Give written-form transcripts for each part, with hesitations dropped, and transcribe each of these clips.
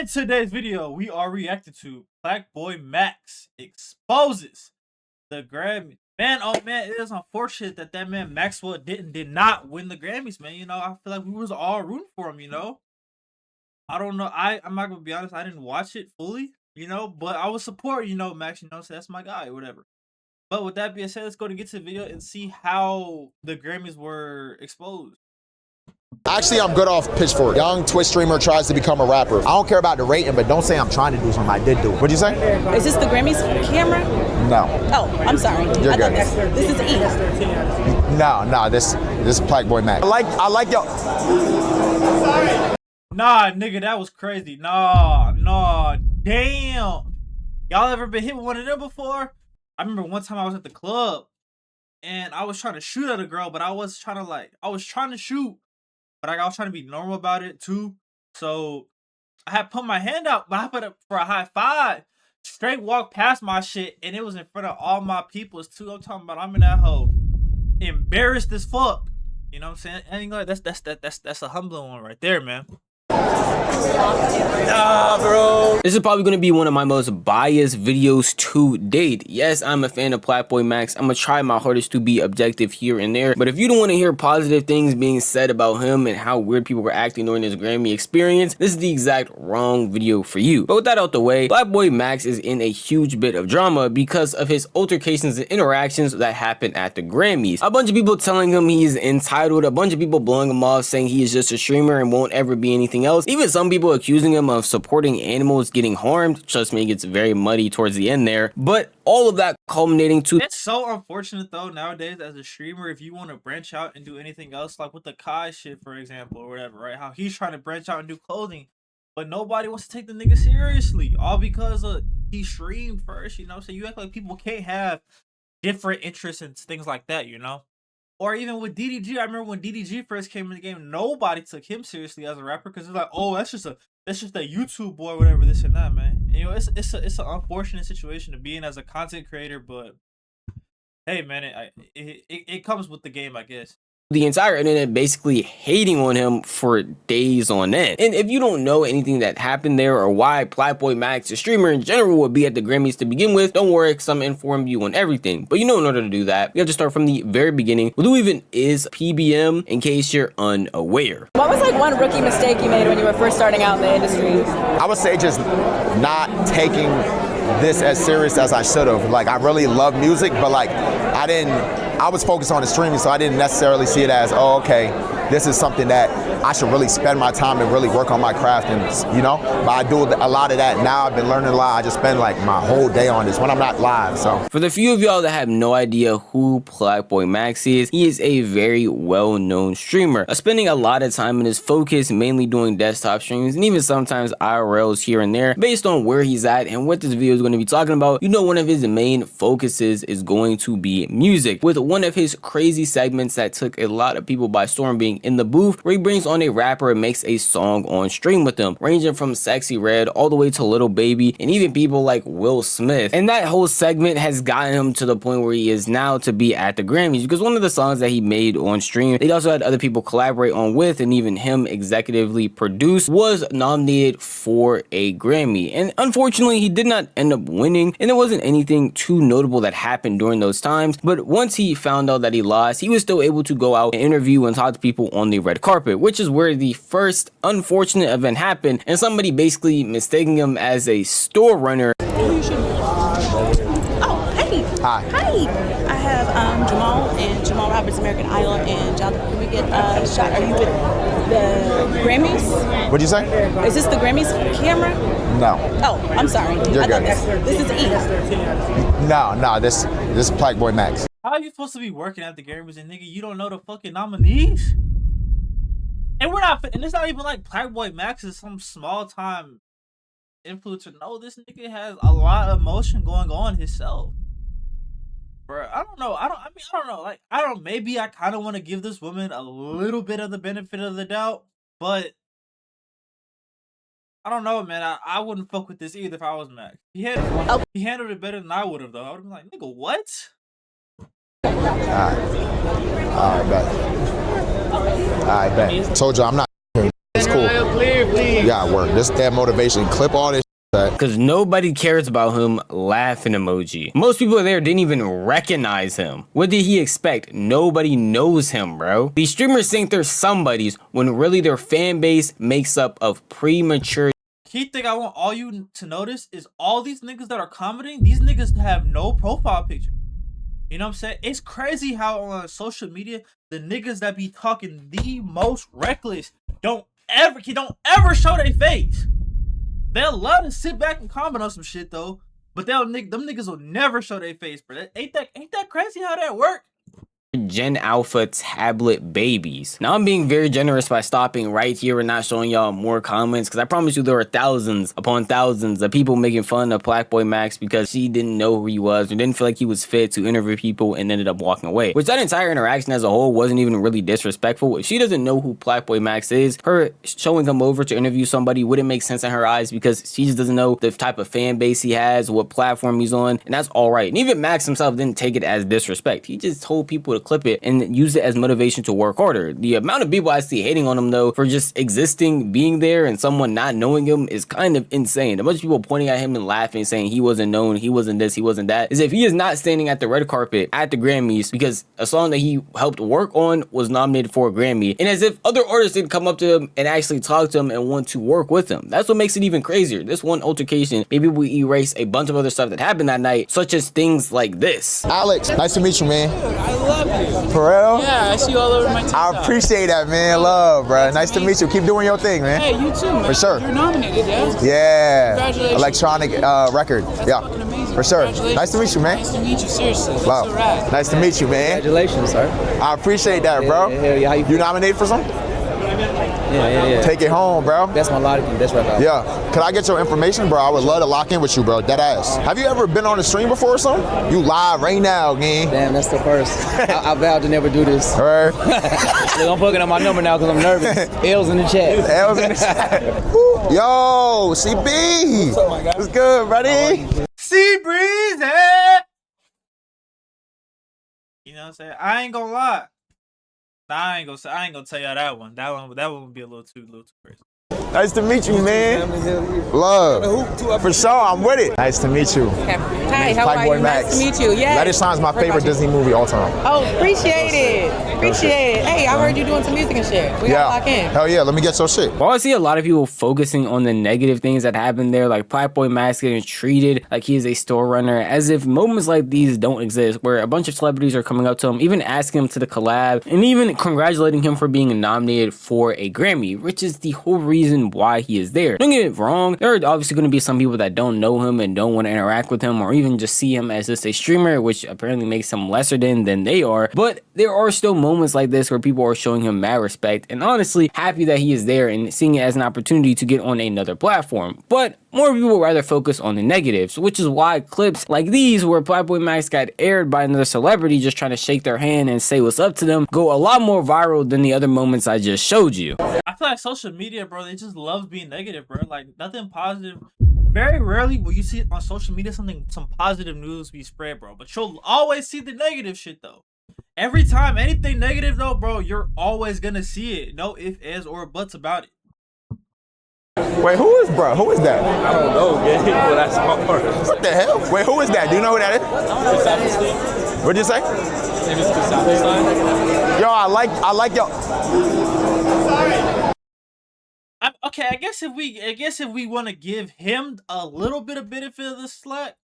In today's video, we are reacting to Plaqueboymax exposes the Grammys. Man, oh man, it is unfortunate that man Maxwell did not win the Grammys, man. You know, I feel like we was all rooting for him, you know. I don't know. I'm not gonna be honest, I didn't watch it fully, you know, but I was supporting, you know, Max, you know, so that's my guy or whatever. But with that being said, let's go and get to the video and see how the Grammys were exposed. Actually, I'm good off Pitchfork. Young Twitch streamer tries to become a rapper. I don't care about the rating, but don't say I'm trying to do something. I did do it. What'd you say? Is this the Grammys camera? No. Oh, I'm sorry. You're good. This is E. No, this is Plaqueboymax. I like y'all. Nah, nigga, that was crazy. Nah, damn. Y'all ever been hit with one of them before? I remember one time I was at the club and I was trying to shoot at a girl, but I was trying to shoot, but I was trying to be normal about it too. So I had put my hand out, but I put it for a high five. Straight walked past my shit, and it was in front of all my peoples too. I'm talking about I'm in that hole, embarrassed as fuck. You know what I'm saying? And like that's a humbling one right there, man. Nah, bro. This is probably going to be one of my most biased videos to date. Yes, I'm a fan of Plaqueboymax. I'm going to try my hardest to be objective here and there. But if you don't want to hear positive things being said about him and how weird people were acting during his Grammy experience, this is the exact wrong video for you. But with that out the way, Plaqueboymax is in a huge bit of drama because of his altercations and interactions that happened at the Grammys. A bunch of people telling him he's entitled, a bunch of people blowing him off saying he is just a streamer and won't ever be anything else. Even some people accusing him of supporting animals getting harmed. Trust me, it gets very muddy towards the end there. But all of that culminating to... It's so unfortunate though nowadays as a streamer, if you want to branch out and do anything else, like with the Kai shit, for example, or whatever, right? How he's trying to branch out and do clothing, but nobody wants to take the nigga seriously. All because he streamed first, you know? So you act like people can't have different interests and things like that, you know? Or even with DDG, I remember when DDG first came in the game, nobody took him seriously as a rapper because it's like, oh, that's just a YouTube boy, whatever, this and that, man. You know, it's an unfortunate situation to be in as a content creator, but hey, man, it comes with the game, I guess. The entire internet basically hating on him for days on end. And if you don't know anything that happened there or why Plaqueboymax, the streamer in general, would be at the Grammys to begin with, don't worry, because I'm inform you on everything. But you know, in order to do that, we have to start from the very beginning with who even is PBM, in case you're unaware. What was like one rookie mistake you made when you were first starting out in the industry? I would say just not taking this as serious as I should have. Like, I really love music, but like, I was focused on the streaming, so I didn't necessarily see it as, oh, okay, this is something that I should really spend my time and really work on my craft, and you know, but I do a lot of that now. I've been learning a lot. I just spend like my whole day on this when I'm not live. So for the few of y'all that have no idea who Plaqueboymax is, he is a very well-known streamer, spending a lot of time in his focus mainly doing desktop streams and even sometimes IRLs here and there. Based on where he's at and what this video is going to be talking about, you know, one of his main focuses is going to be music, with one of his crazy segments that took a lot of people by storm being in the booth, where he brings on a rapper and makes a song on stream with them, ranging from Sexy Red all the way to Little Baby and even people like Will Smith. And that whole segment has gotten him to the point where he is now to be at the Grammys, because one of the songs that he made on stream, they also had other people collaborate on with, and even him executively produced, was nominated for a Grammy. And unfortunately, he did not end up winning, and there wasn't anything too notable that happened during those times. But once he found out that he lost, he was still able to go out and interview and talk to people on the red carpet, which is where the first unfortunate event happened, and somebody basically mistaking him as a store runner. Oh, hey. Hi. I have Jamal Roberts, American Idol, and Jonathan. Can we get a shot? Are you with the Grammys? What'd you say? Is this the Grammys camera? No. Oh, I'm sorry. You're good. This is E. No, this is Plaqueboymax. How are you supposed to be working at the Grammys and nigga, you don't know the fucking nominees? And it's not even like Plaqueboymax is some small time influencer. No, this nigga has a lot of emotion going on himself. Bro, I don't know. Like, maybe I kind of want to give this woman a little bit of the benefit of the doubt, but I don't know, man. I wouldn't fuck with this either if I was Max. He handled it better than I would have, though. I would have been like, nigga, what? Alright, bet. Told you I'm not. It's cool. cool. Clear, please. You gotta work. This that motivation. Clip all this. Because nobody cares about him. Laughing emoji. Most people there didn't even recognize him. What did he expect? Nobody knows him, bro. These streamers think they're somebody's when really their fan base makes up of premature. Key thing I want all you to notice is all these niggas that are commenting, these niggas have no profile picture. You know what I'm saying? It's crazy how on social media, the niggas that be talking the most reckless don't ever show their face. They'll love to sit back and comment on some shit though, but them niggas will never show their face, bro. Ain't that crazy how that work? Gen Alpha tablet babies. Now I'm being very generous by stopping right here and not showing y'all more comments, because I promise you there are thousands upon thousands of people making fun of Plaqueboymax because she didn't know who he was or didn't feel like he was fit to interview people and ended up walking away. Which that entire interaction as a whole wasn't even really disrespectful. If she doesn't know who Plaqueboymax is, her showing him over to interview somebody wouldn't make sense in her eyes because she just doesn't know the type of fan base he has, what platform he's on, and that's alright. And even Max himself didn't take it as disrespect. He just told people to clip it and use it as motivation to work harder. The amount of people I see hating on him though for just existing, being there, and someone not knowing him is kind of insane. A bunch of people pointing at him and laughing, saying he wasn't known, he wasn't this, he wasn't that, as if he is not standing at the red carpet at the Grammys because a song that he helped work on was nominated for a Grammy, and as if other artists didn't come up to him and actually talk to him and want to work with him. That's what makes it even crazier. This one altercation, maybe we erase a bunch of other stuff that happened that night, such as things like this. Alex, nice to meet you, man. I love you. For real? Yeah, I see you all over my TikTok. I appreciate that, man. Love, bro. Nice to meet you. Keep doing your thing, man. Hey, you too, man. For sure. You're nominated, yeah? Yeah. Congratulations. Electronic record. That's Yeah. fucking amazing. For sure. Congratulations. Nice to meet you, man. Nice to meet you, seriously. That's Wow. so rad. Nice to meet you, man. Congratulations, sir. I appreciate that, bro. Yeah, how You nominated for something? Yeah. Take it home, bro. That's my logic. That's right now. Yeah. Could I get your information, bro? I would love to lock in with you, bro. Dead ass. Have you ever been on the stream before or something? You live right now, gang. Damn, that's the first. I vowed to never do this. All right. Look, I'm fucking up my number now because I'm nervous. L's in the chat. L's in the chat. Yo, CB. What's good, buddy? Sea breeze, You know what I'm saying? I ain't gonna lie. Nah, I ain't gonna tell y'all that one. That one would be a little too crazy. Nice to meet you, man. Love. For sure, I'm with it. Nice to meet you. Hi, how are you? Nice to meet you. Yeah. Let It Shine's my favorite Disney movie all time. Oh, appreciate it. Appreciate it. Hey, I heard you doing some music and shit. We gotta lock in. Hell yeah, let me get your shit. While I see a lot of people focusing on the negative things that happened there, like Plaqueboymax getting treated like he is a store runner, as if moments like these don't exist, where a bunch of celebrities are coming up to him, even asking him to the collab, and even congratulating him for being nominated for a Grammy, which is the whole reason why he is there. Don't get it wrong, there are obviously going to be some people that don't know him and don't want to interact with him, or even just see him as just a streamer, which apparently makes him lesser than they are, but there are still moments like this where people are showing him mad respect, and honestly happy that he is there and seeing it as an opportunity to get on another platform. But more people rather focus on the negatives, which is why clips like these where Plaqueboymax got aired by another celebrity just trying to shake their hand and say what's up to them go a lot more viral than the other moments I just showed you. I feel like social media, bro, they just love being negative, bro. Like nothing positive. Very rarely will you see on social media some positive news be spread, bro. But you'll always see the negative shit though. Every time anything negative though, bro, you're always gonna see it. No ifs, ands, or buts about it. Wait, who is bro? Who is that? I don't know, man. Well, that's hard. What the hell? Wait, who is that? Do you know who that is? What'd you say? Yo, I like yo. Okay, I guess if we want to give him a little bit of benefit of the slack,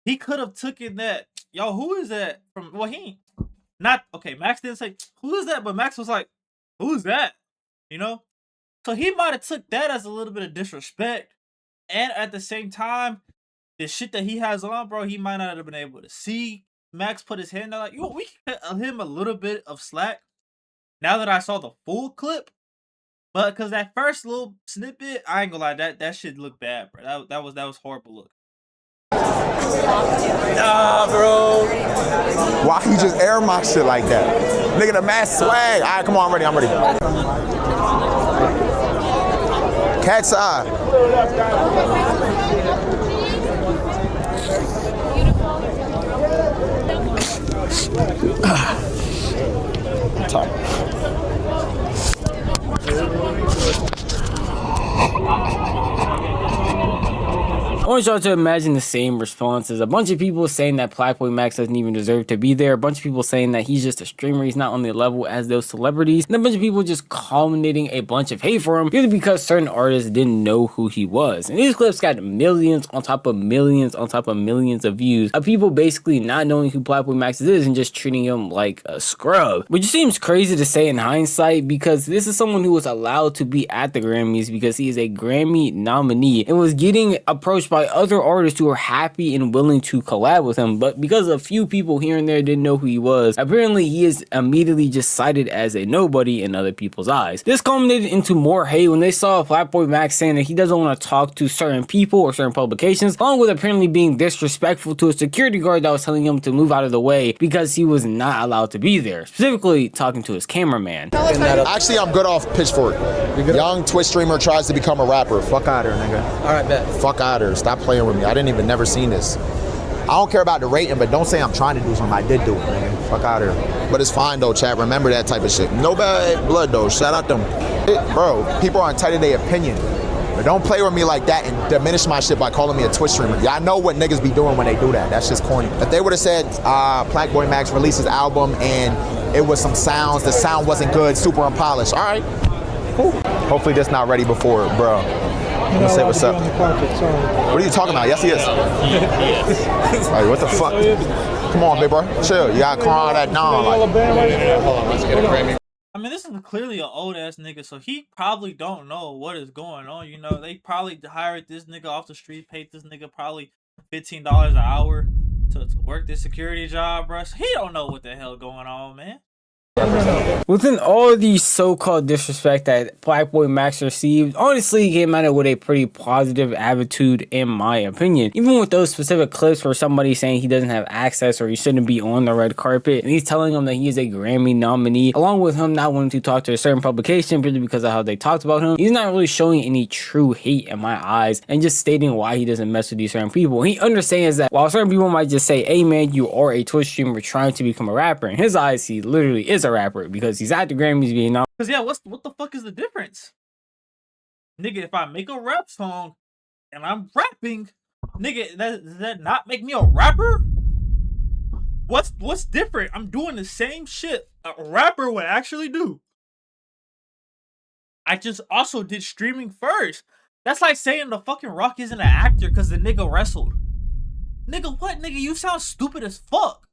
he could have taken that. Yo, who is that from? Well, he ain't not okay. Max didn't say who is that, but Max was like, "Who's that?" You know. So he might have took that as a little bit of disrespect, and at the same time, the shit that he has on, bro, he might not have been able to see. Max put his hand out like, "Yo, we can cut him a little bit of slack." Now that I saw the full clip. But because that first little snippet, I ain't gonna lie, that shit looked bad, bro. That was horrible look. Nah, bro. Why he just air my shit like that? Nigga, the mass swag. All right, come on, I'm ready. Cat's eye. I'm tired. I want y'all to imagine the same responses. A bunch of people saying that Plaqueboymax doesn't even deserve to be there. A bunch of people saying that he's just a streamer, he's not on the level as those celebrities. And a bunch of people just culminating a bunch of hate for him purely because certain artists didn't know who he was. And these clips got millions on top of millions on top of millions of views of people basically not knowing who Plaqueboymax is and just treating him like a scrub. Which seems crazy to say in hindsight because this is someone who was allowed to be at the Grammys because he is a Grammy nominee and was getting approached by other artists who were happy and willing to collab with him. But because a few people here and there didn't know who he was, apparently he is immediately just cited as a nobody in other people's eyes. This culminated into more hate when they saw Plaqueboymax saying that he doesn't want to talk to certain people or certain publications, along with apparently being disrespectful to a security guard that was telling him to move out of the way because he was not allowed to be there, specifically talking to his cameraman. Actually, I'm good off Pitchfork. Young Twitch streamer tries to become a rapper. Fuck out of here, nigga. All right, bet. Fuck out of here. Stop playing with me. I didn't even never seen this. I don't care about the rating, but don't say I'm trying to do something. I did do it, nigga. Fuck out of here. But it's fine though, chat. Remember that type of shit. No bad blood though. Shout out them. Bro, people are entitled to their opinion. But don't play with me like that and diminish my shit by calling me a Twitch streamer. Y'all know what niggas be doing when they do that. That's just corny. If they would have said Plaqueboymax released his album and it was some sounds, the sound wasn't good, super unpolished. All right, cool. Hopefully this not ready before, bro. Let me say what's up. What are you talking about? Yes, he is. Yes. Like, what the fuck? Come on, big bro. Chill. You gotta call all that down. Like, Hold on, let's get a Grammy. I mean, this is clearly an old ass nigga, so he probably don't know what is going on. You know, they probably hired this nigga off the street, paid this nigga probably $15 an hour to work this security job, bro. So he don't know what the hell going on, man. Within all the so-called disrespect that Plaqueboymax received, honestly, he came at it with a pretty positive attitude in my opinion. Even with those specific clips where somebody's saying he doesn't have access or he shouldn't be on the red carpet, and he's telling him that he is a Grammy nominee, along with him not wanting to talk to a certain publication purely because of how they talked about him, he's not really showing any true hate in my eyes and just stating why he doesn't mess with these certain people. He understands that while certain people might just say, hey man, you are a Twitch streamer trying to become a rapper, in his eyes, he literally is a rapper because he's at the Grammys being nominated. Cause yeah, what the fuck is the difference? Nigga, if I make a rap song and I'm rapping, nigga, does that not make me a rapper? What's different? I'm doing the same shit a rapper would actually do. I just also did streaming first. That's like saying the fucking Rock isn't an actor because the nigga wrestled. Nigga, what? Nigga, you sound stupid as fuck.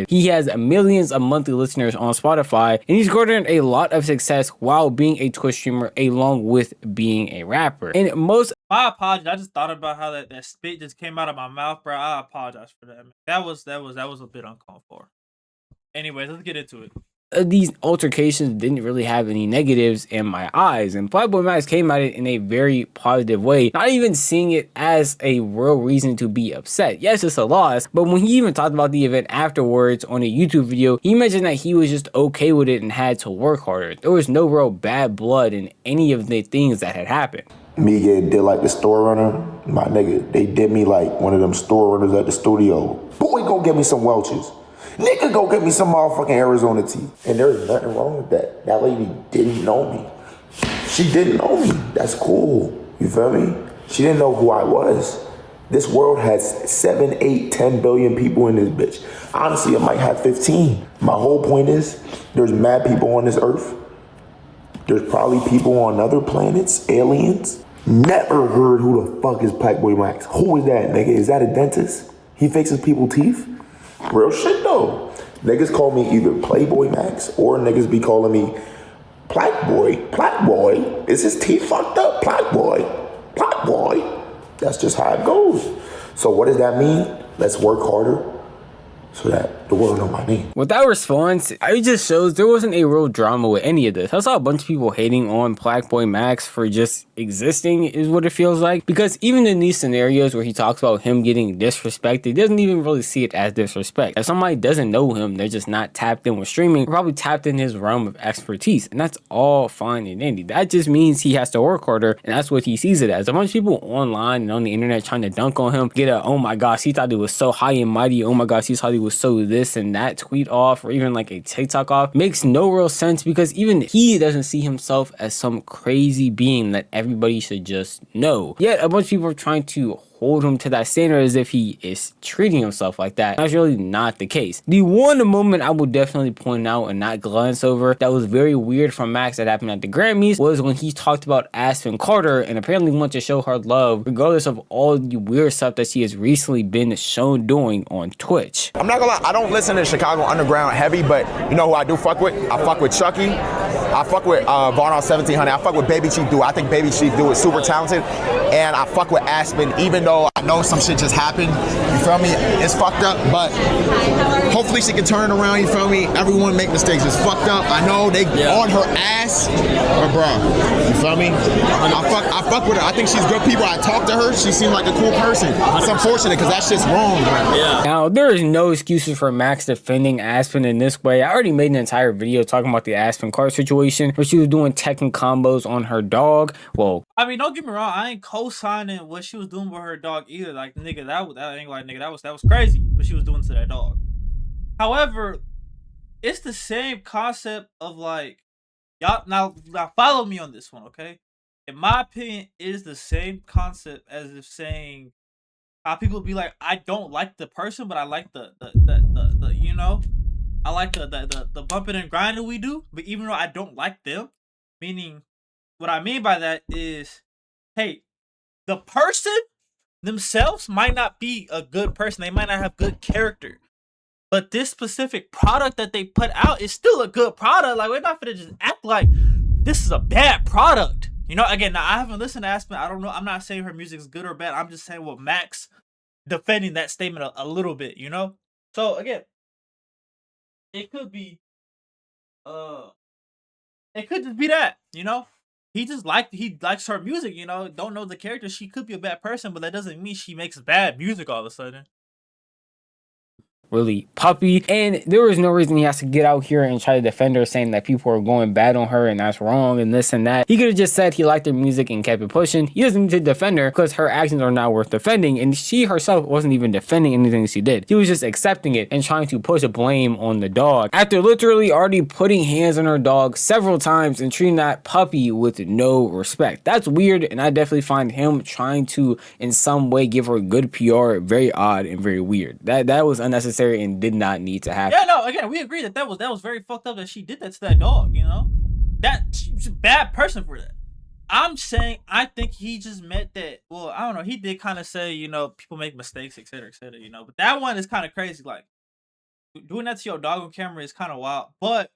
He has millions of monthly listeners on Spotify, and he's garnered a lot of success while being a Twitch streamer along with being a rapper. And most... My apologies. I just thought about how that spit just came out of my mouth, bro. I apologize for that, man. That was a bit uncalled for. Anyways, let's get into it. These altercations didn't really have any negatives in my eyes, and Plaqueboymax came at it in a very positive way, not even seeing it as a real reason to be upset. Yes, it's a loss, but when he even talked about the event afterwards on a YouTube video, he mentioned that he was just okay with it and had to work harder. There was no real bad blood in any of the things that had happened. Me did like the store runner, my nigga, they did me like one of them store runners at the studio. Boy, go get me some Welch's. Nigga, go get me some motherfucking Arizona tea. And there's nothing wrong with that. That lady didn't know me. She didn't know me. That's cool. You feel me? She didn't know who I was. This world has 7, 8, 10 billion people in this bitch. Honestly, it might have 15. My whole point is, there's mad people on this earth. There's probably people on other planets, aliens. Never heard who the fuck is Plaqueboymax. Who is that, nigga? Is that a dentist? He fixes people's teeth? Real shit though. Niggas call me either Plaqueboymax or niggas be calling me Plaqueboy. Plaqueboy? Is his teeth fucked up? Plaqueboy. Plaqueboy. That's just how it goes. So what does that mean? Let's work harder so that the world know my name. With that response, it just shows there wasn't a real drama with any of this. I saw a bunch of people hating on Plaqueboymax for just existing is what it feels like, because even in these scenarios where he talks about him getting disrespected, he doesn't even really see it as disrespect. If somebody doesn't know him, they're just not tapped in with streaming, probably tapped in his realm of expertise, and that's all fine and dandy. That just means he has to work harder, and that's what he sees it as. A bunch of people online and on the internet trying to dunk on him, get a, oh my gosh, he thought he was so high and mighty, oh my gosh, he thought he was so this, this and that tweet off or even like a TikTok off makes no real sense, because even he doesn't see himself as some crazy being that everybody should just know. Yet a bunch of people are trying to hold him to that standard as if he is treating himself like that. That's really not the case. The one moment I will definitely point out and not glance over that was very weird from Max that happened at the Grammys was when he talked about Aspen Carter and apparently wanted to show her love regardless of all the weird stuff that she has recently been shown doing on Twitch. I'm not gonna lie, I don't listen to Chicago Underground heavy, but you know who I do fuck with? I fuck with Chucky. I fuck with Vaughn on 1700. I fuck with Baby Chief Dude. I think Baby Chief Dude is super talented. And I fuck with Aspen, even though I know some shit just happened. You feel me? It's fucked up, but hopefully she can turn it around. You feel me? Everyone make mistakes. It's fucked up. I know they on her ass, but bro, you feel me? I fuck with her. I think she's good people. I talk to her. She seemed like a cool person. It's unfortunate because that shit's wrong, bro. Yeah. Now, there is no excuses for Max defending Aspen in this way. I already made an entire video talking about the Aspen Carter situation where she was doing Tekken combos on her dog. Well, I mean, don't get me wrong, I ain't co-signing what she was doing with her dog either. Like, nigga, that ain't like, nigga, that was crazy what she was doing to that dog. However, it's the same concept of like, y'all now follow me on this one, okay? In my opinion, it is the same concept as if saying how people be like, I don't like the person, but I like the you know, I like the bumping and grinding we do, but even though I don't like them, meaning what I mean by that is, hey, the person themselves might not be a good person. They might not have good character. But this specific product that they put out is still a good product. Like, we're not gonna just act like this is a bad product. You know, again, now I haven't listened to Aspen. I don't know. I'm not saying her music is good or bad. I'm just saying what Max defending that statement a little bit, you know? So again, it could be it could just be that, you know? He likes her music, you know, don't know the character. She could be a bad person, but that doesn't mean she makes bad music all of a sudden. really puppy, and there was no reason he has to get out here and try to defend her, saying that people are going bad on her and that's wrong and this and that. He could have just said he liked her music and kept it pushing. He doesn't need to defend her because her actions are not worth defending, and she herself wasn't even defending anything she did. He was just accepting it and trying to push a blame on the dog after literally already putting hands on her dog several times and treating that puppy with no respect. That's weird, and I definitely find him trying to in some way give her good PR very odd and very weird. That was unnecessary and did not need to happen. Yeah, no, again, we agree that was very fucked up that she did that to that dog, you know? That she's a bad person for that. I'm saying I think he just meant that, well, I don't know, he did kind of say, you know, people make mistakes, etc., you know, but that one is kind of crazy. Like, doing that to your dog on camera is kind of wild, but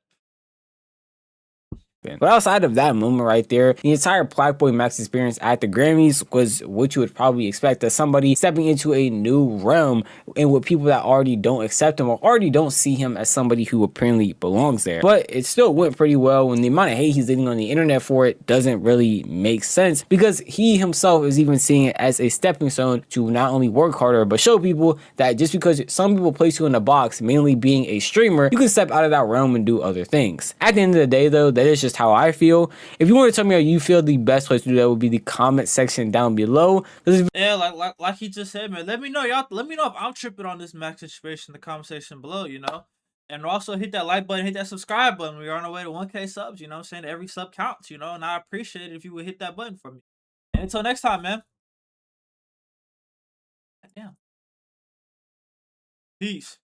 outside of that moment right there, the entire Plaqueboymax experience at the Grammys was what you would probably expect as somebody stepping into a new realm and with people that already don't accept him or already don't see him as somebody who apparently belongs there. But it still went pretty well, and the amount of hate he's getting on the internet for it doesn't really make sense because he himself is even seeing it as a stepping stone to not only work harder but show people that just because some people place you in a box, mainly being a streamer, you can step out of that realm and do other things. At the end of the day though, that is just how I feel. If you want to tell me how you feel, the best place to do that would be the comment section down below. Yeah, like he just said, man, let me know, y'all. Let me know if I'm tripping on this Max situation in the comment section below, you know. And also hit that like button, hit that subscribe button. We're on our way to 1K subs, you know what I'm saying? Every sub counts, you know, and I appreciate it if you would hit that button for me. And until next time, man. Damn. Peace.